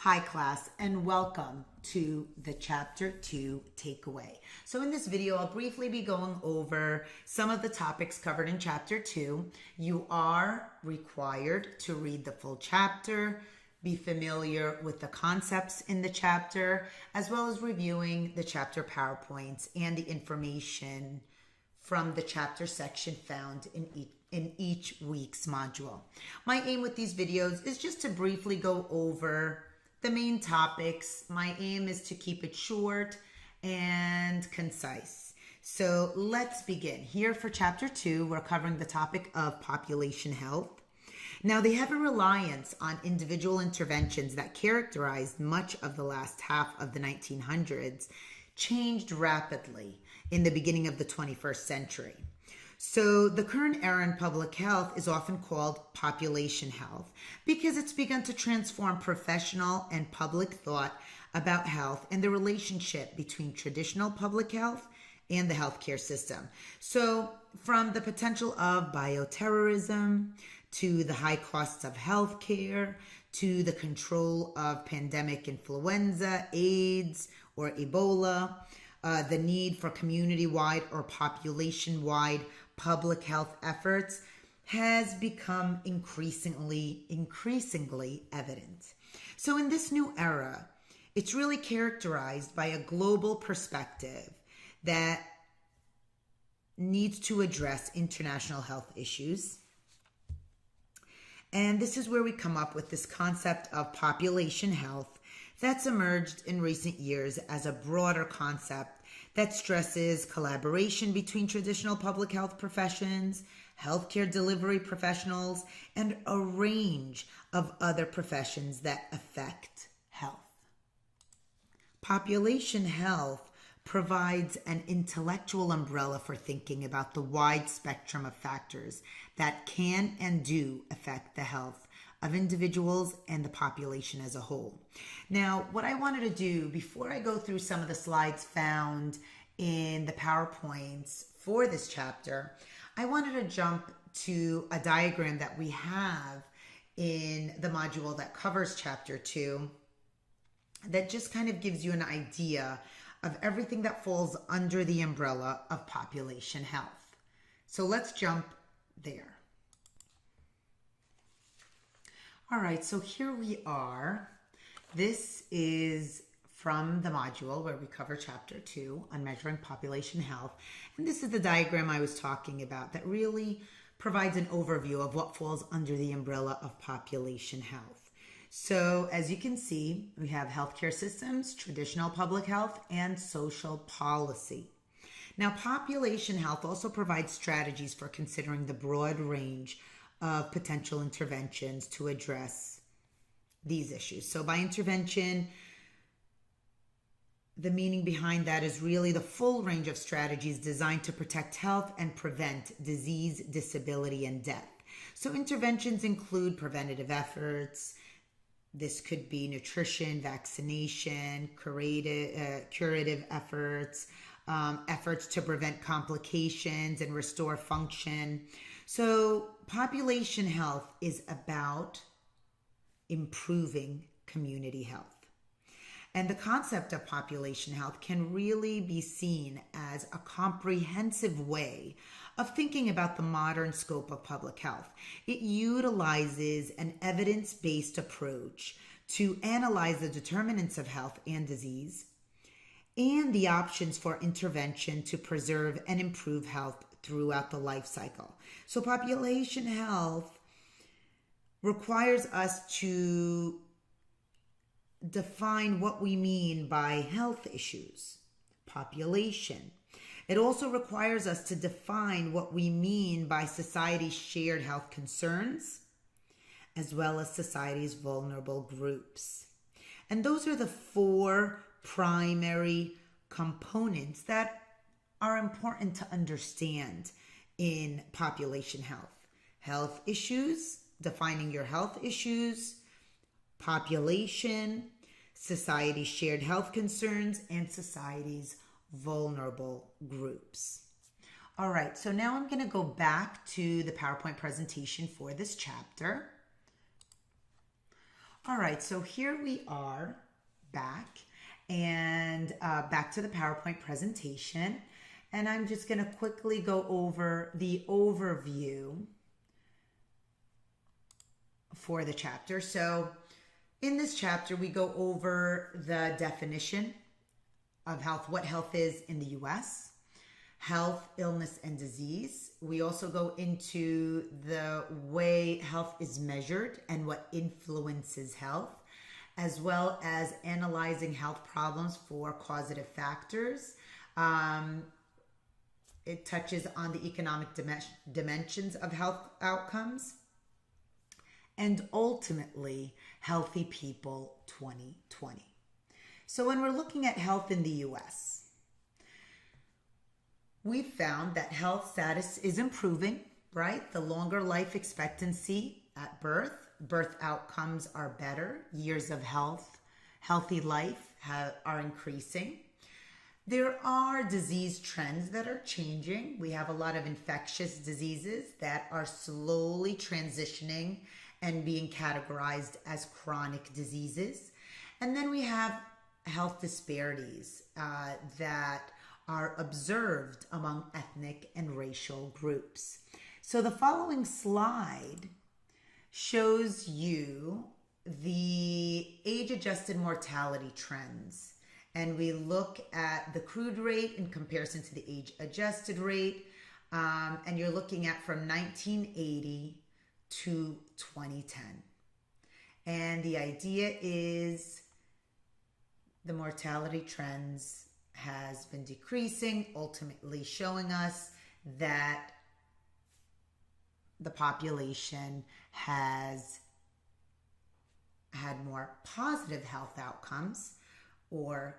Hi class, and welcome to the chapter 2 takeaway. So in this video, I'll briefly be going over some of the topics covered in chapter 2. You are required to read the full chapter, be familiar with the concepts in the chapter, as well as reviewing the chapter PowerPoints and the information from the chapter section found in each week's module. My aim with these videos is just to briefly go over the main topics. My aim is to keep it short and concise. So let's begin. Here for chapter 2, we're covering the topic of population health. Now, the heavy reliance on individual interventions that characterized much of the last half of the 1900s changed rapidly in the beginning of the 21st century. So the current era in public health is often called population health because it's begun to transform professional and public thought about health and the relationship between traditional public health and the healthcare system. So from the potential of bioterrorism to the high costs of healthcare to the control of pandemic influenza, AIDS, or Ebola, the need for community-wide or population-wide public health efforts has become increasingly evident. So in this new era, it's really characterized by a global perspective that needs to address international health issues. And this is where we come up with this concept of population health that's emerged in recent years as a broader concept that stresses collaboration between traditional public health professions, healthcare delivery professionals, and a range of other professions that affect health. Population health provides an intellectual umbrella for thinking about the wide spectrum of factors that can and do affect the health of individuals and the population as a whole. Now, what I wanted to do before I go through some of the slides found in the PowerPoints for this chapter, I wanted to jump to a diagram that we have in the module that covers chapter 2 that just kind of gives you an idea of everything that falls under the umbrella of population health. So let's jump there. All right, so here we are. This is from the module where we cover chapter 2 on measuring population health. And this is the diagram I was talking about that really provides an overview of what falls under the umbrella of population health. So as you can see, we have healthcare systems, traditional public health, and social policy. Now, population health also provides strategies for considering the broad range of potential interventions to address these issues. So by intervention, the meaning behind that is really the full range of strategies designed to protect health and prevent disease, disability, and death. So interventions include preventative efforts. This could be nutrition, vaccination, curative efforts, efforts to prevent complications and restore function. So population health is about improving community health. And the concept of population health can really be seen as a comprehensive way of thinking about the modern scope of public health. It utilizes an evidence-based approach to analyze the determinants of health and disease and the options for intervention to preserve and improve health throughout the life cycle. So population health requires us to define what we mean by health issues, population. It also requires us to define what we mean by society's shared health concerns, as well as society's vulnerable groups. And those are the 4 primary components that are important to understand in population health. Health issues, defining your health issues, population, society's shared health concerns, and society's vulnerable groups. All right, so now I'm going to go back to the PowerPoint presentation for this chapter. All right, so here we are back and back to the PowerPoint presentation. And I'm just going to quickly go over the overview for the chapter. So in this chapter, we go over the definition of health, what health is in the US, health, illness, and disease. We also go into the way health is measured and what influences health, as well as analyzing health problems for causative factors. It touches on the economic dimensions of health outcomes, and ultimately, Healthy People 2020. So when we're looking at health in the US, we found that health status is improving, right? The longer life expectancy at birth outcomes are better. Years of healthy life are increasing. There are disease trends that are changing. We have a lot of infectious diseases that are slowly transitioning and being categorized as chronic diseases. And then we have health disparities that are observed among ethnic and racial groups. So the following slide shows you the age-adjusted mortality trends. And we look at the crude rate in comparison to the age-adjusted rate. And you're looking at from 1980 to 2010. And the idea is the mortality trends has been decreasing, ultimately showing us that the population has had more positive health outcomes, or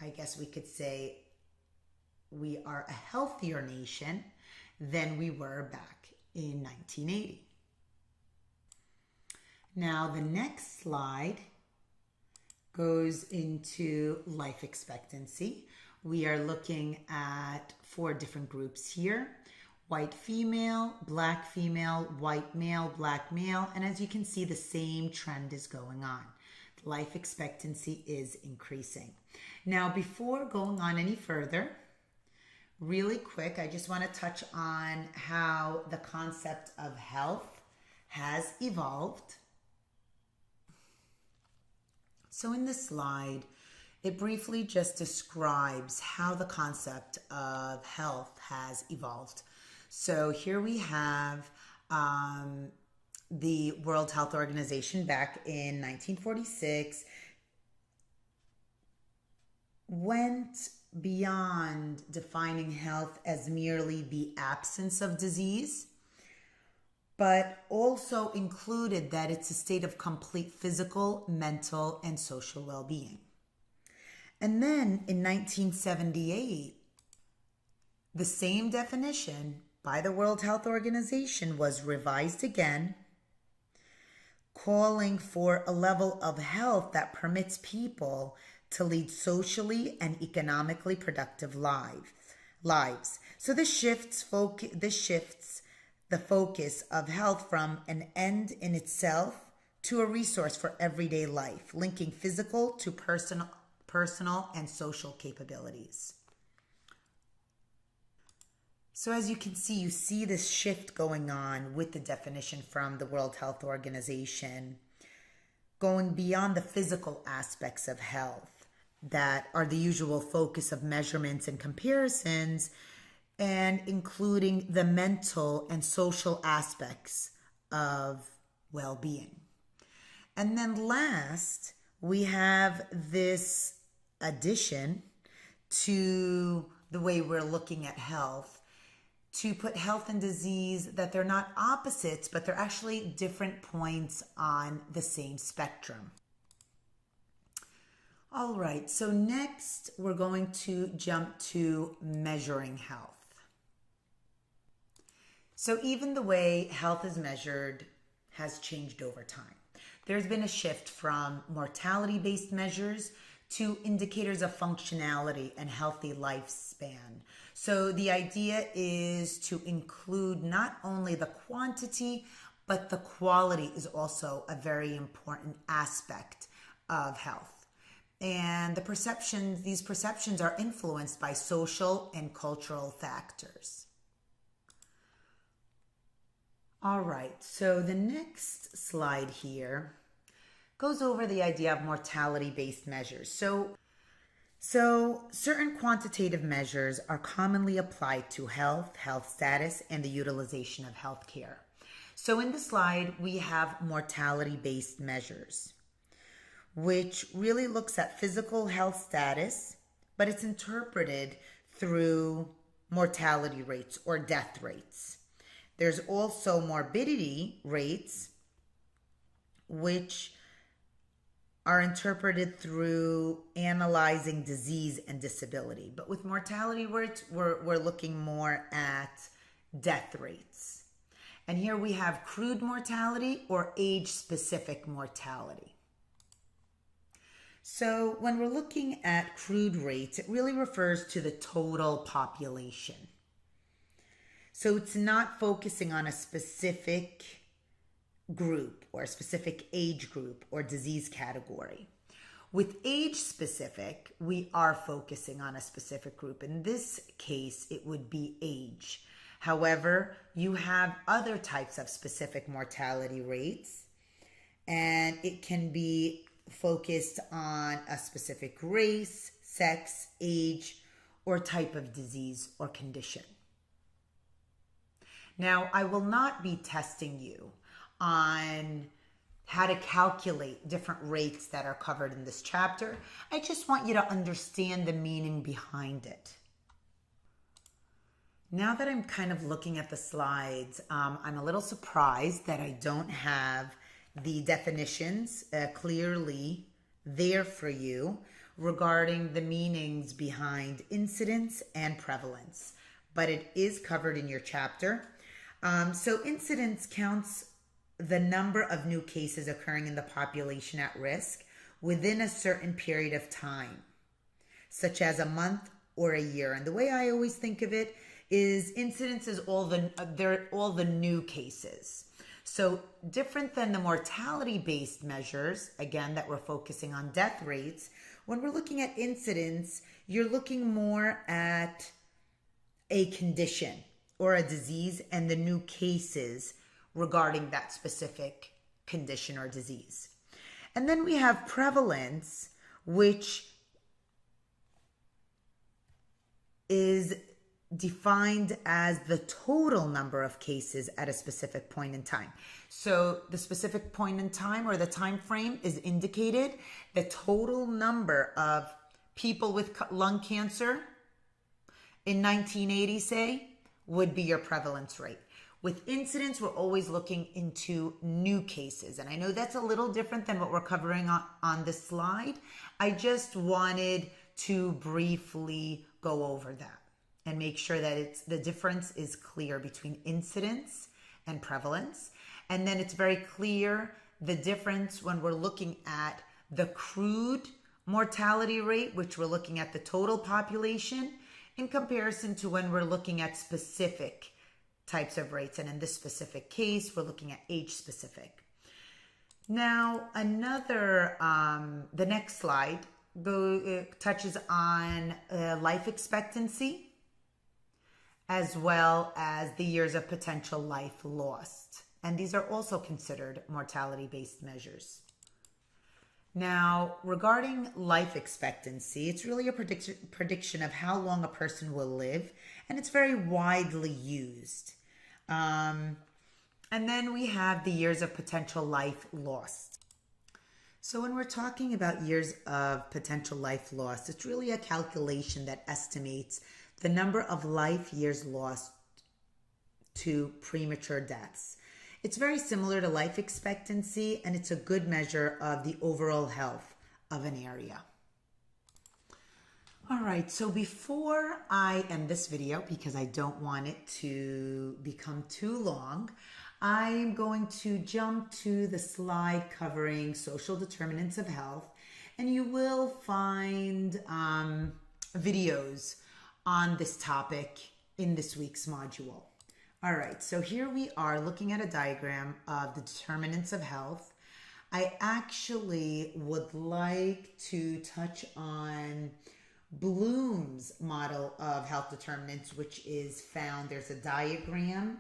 I guess we could say we are a healthier nation than we were back in 1980. Now, the next slide goes into life expectancy. We are looking at 4 different groups here: white female, black female, white male, black male. And as you can see, the same trend is going on. Life expectancy is increasing. Now, before going on any further, really quick, I just want to touch on how the concept of health has evolved. So in this slide, it briefly just describes how the concept of health has evolved. So here we have the World Health Organization back in 1946 went beyond defining health as merely the absence of disease, but also included that it's a state of complete physical, mental, and social well-being. And then in 1978, the same definition by the World Health Organization was revised again, calling for a level of health that permits people to lead socially and economically productive lives. So this shifts the focus of health from an end in itself to a resource for everyday life, linking physical to personal and social capabilities. So as you can see, you see this shift going on with the definition from the World Health Organization, going beyond the physical aspects of health that are the usual focus of measurements and comparisons, and including the mental and social aspects of well-being. And then last, we have this addition to the way we're looking at health, to put health and disease, that they're not opposites, but they're actually different points on the same spectrum. All right, so next we're going to jump to measuring health. So even the way health is measured has changed over time. There's been a shift from mortality-based measures to indicators of functionality and healthy lifespan. So the idea is to include not only the quantity, but the quality is also a very important aspect of health. And these perceptions are influenced by social and cultural factors. All right, so the next slide here goes over the idea of mortality-based measures. So certain quantitative measures are commonly applied to health status, and the utilization of healthcare. So in the slide, we have mortality-based measures, which really looks at physical health status, but it's interpreted through mortality rates or death rates. There's also morbidity rates, which are interpreted through analyzing disease and disability. But with mortality rates, we're looking more at death rates. And here we have crude mortality or age-specific mortality. So when we're looking at crude rates, it really refers to the total population. So it's not focusing on a specific group or a specific age group or disease category. With age specific, we are focusing on a specific group. In this case, it would be age. However, you have other types of specific mortality rates, and it can be focused on a specific race, sex, age, or type of disease or condition. Now, I will not be testing you on how to calculate different rates that are covered in this chapter. I just want you to understand the meaning behind it. Now that I'm kind of looking at the slides, I'm a little surprised that I don't have the definitions clearly there for you regarding the meanings behind incidence and prevalence, but it is covered in your chapter. So incidence counts the number of new cases occurring in the population at risk within a certain period of time, such as a month or a year. And the way I always think of it is incidence is all the new cases. So different than the mortality-based measures, again, that we're focusing on death rates, when we're looking at incidence, you're looking more at a condition or a disease and the new cases regarding that specific condition or disease. And then we have prevalence, which is defined as the total number of cases at a specific point in time. So the specific point in time or the time frame is indicated. The total number of people with lung cancer in 1980, say, would be your prevalence rate. With incidence, we're always looking into new cases. And I know that's a little different than what we're covering on this slide. I just wanted to briefly go over that and make sure that the difference is clear between incidence and prevalence. And then it's very clear the difference when we're looking at the crude mortality rate, which we're looking at the total population, in comparison to when we're looking at specific types of rates. And in this specific case, we're looking at age specific. Now, the next slide touches on life expectancy, as well as the years of potential life lost. And these are also considered mortality-based measures. Now, regarding life expectancy, it's really a prediction of how long a person will live, and it's very widely used. And then we have the years of potential life lost. So when we're talking about years of potential life lost, it's really a calculation that estimates the number of life years lost to premature deaths. It's very similar to life expectancy, and it's a good measure of the overall health of an area. All right, so before I end this video, because I don't want it to become too long, I'm going to jump to the slide covering social determinants of health, and you will find videos on this topic in this week's module. All right, so here we are looking at a diagram of the determinants of health. I actually would like to touch on Bloom's model of health determinants, which is found, there's a diagram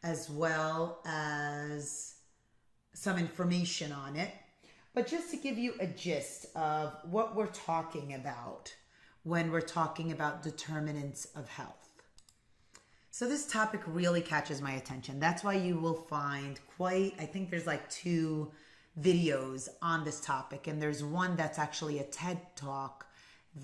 as well as some information on it. But just to give you a gist of what we're talking about when we're talking about determinants of health. So this topic really catches my attention. That's why you will find I think there's like 2 videos on this topic, and there's one that's actually a TED Talk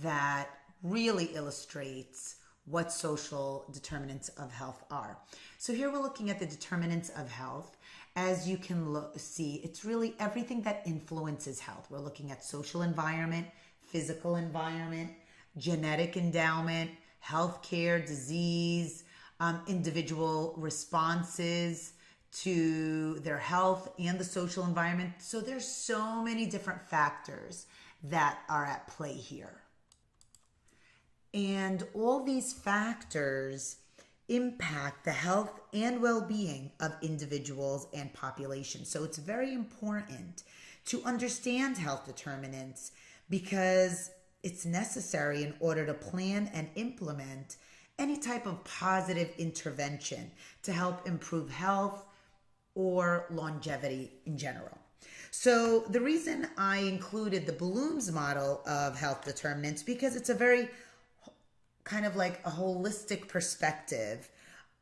that really illustrates what social determinants of health are. So here we're looking at the determinants of health. As you can see, it's really everything that influences health. We're looking at social environment, physical environment, genetic endowment, healthcare, disease, individual responses to their health and the social environment. So there's so many different factors that are at play here. And all these factors impact the health and well-being of individuals and populations. So it's very important to understand health determinants because it's necessary in order to plan and implement any type of positive intervention to help improve health or longevity in general. So the reason I included the Bloom's model of health determinants because it's a very kind of like a holistic perspective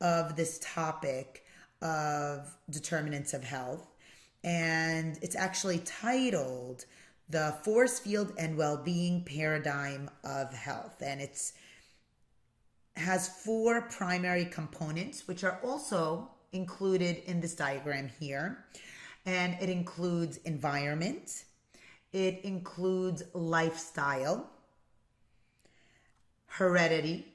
of this topic of determinants of health. And it's actually titled The Force Field and Well-Being Paradigm of Health. And it's has 4 primary components, which are also included in this diagram here. And it includes environment, it includes lifestyle, heredity,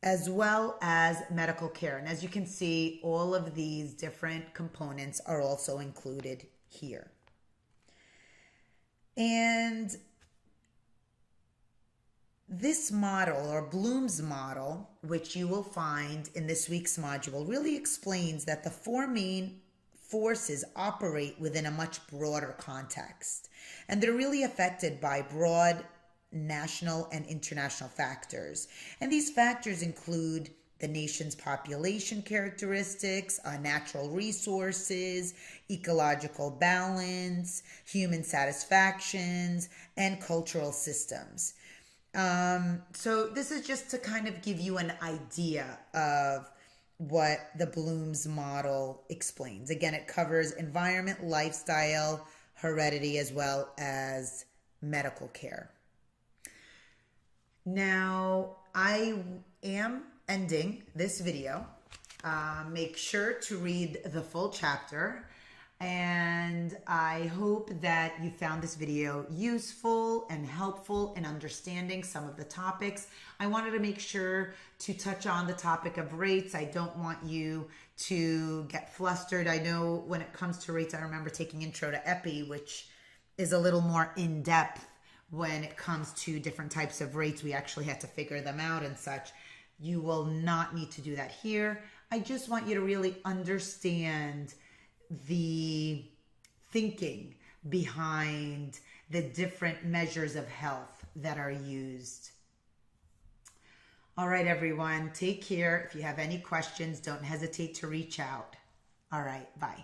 as well as medical care. And as you can see, all of these different components are also included here. And this model, or Bloom's model, which you will find in this week's module, really explains that the 4 main forces operate within a much broader context. And they're really affected by broad national and international factors. And these factors include the nation's population characteristics, natural resources, ecological balance, human satisfactions, and cultural systems. So this is just to kind of give you an idea of what the Bloom's model explains. Again, it covers environment, lifestyle, heredity, as well as medical care. Now, I am ending this video. Make sure to read the full chapter. And I hope that you found this video useful and helpful in understanding some of the topics. I wanted to make sure to touch on the topic of rates. I don't want you to get flustered. I know when it comes to rates, I remember taking Intro to Epi, which is a little more in-depth when it comes to different types of rates. We actually had to figure them out and such. You will not need to do that here. I just want you to really understand the thinking behind the different measures of health that are used. All right, everyone, take care. If you have any questions, don't hesitate to reach out. All right, bye.